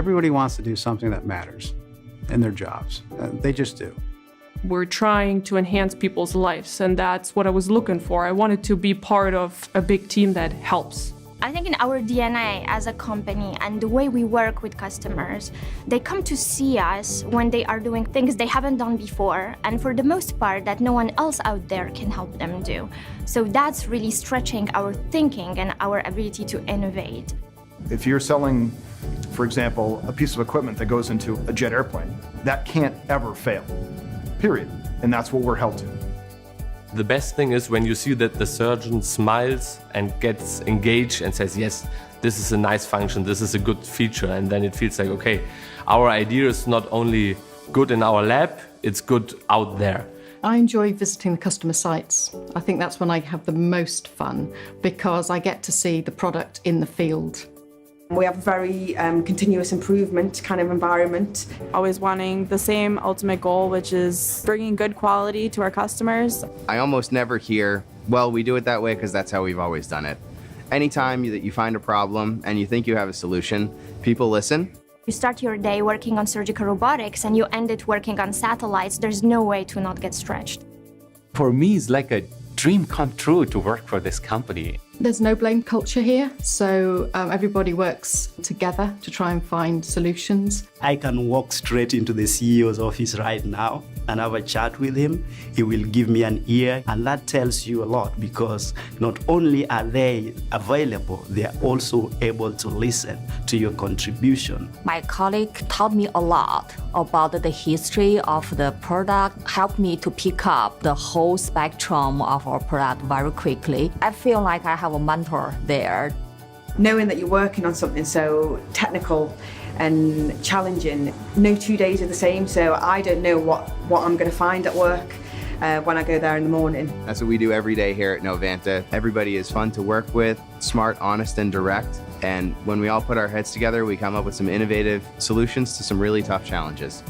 Everybody wants to do something that matters in their jobs. They just do. We're trying to enhance people's lives, and that's what I was looking for. I wanted to be part of a big team that helps. I think in our DNA as a company and the way we work with customers, they come to see us when they are doing things they haven't done before, and for the most part that no one else out there can help them do. So that's really stretching our thinking and our ability to innovate. If you're selling, for example, a piece of equipment that goes into a jet airplane, that can't ever fail, period. And that's what we're held to. The best thing is when you see that the surgeon smiles and gets engaged and says, yes, this is a nice function, this is a good feature, and then it feels like, okay, our idea is not only good in our lab, it's good out there. I enjoy visiting the customer sites. I think that's when I have the most fun because I get to see the product in the field. We have a very continuous improvement kind of environment. Always wanting the same ultimate goal, which is bringing good quality to our customers. I almost never hear, well, we do it that way because that's how we've always done it. Anytime that you find a problem and you think you have a solution, people listen. You start your day working on surgical robotics and you end it working on satellites. There's no way to not get stretched. For me, it's like a dream come true to work for this company. There's no blame culture here, so everybody works together to try and find solutions. I can walk straight into the CEO's office right now and have a chat with him. He will give me an ear, and that tells you a lot because not only are they available, they are also able to listen to your contribution. My colleague taught me a lot about the history of the product, helped me to pick up the whole spectrum of our product very quickly. I feel like I have a mentor there. Knowing that you're working on something so technical and challenging, no 2 days are the same, so I don't know what I'm going to find at work when I go there in the morning. That's what we do every day here at Novanta. Everybody is fun to work with, smart, honest, and direct. And when we all put our heads together, we come up with some innovative solutions to some really tough challenges.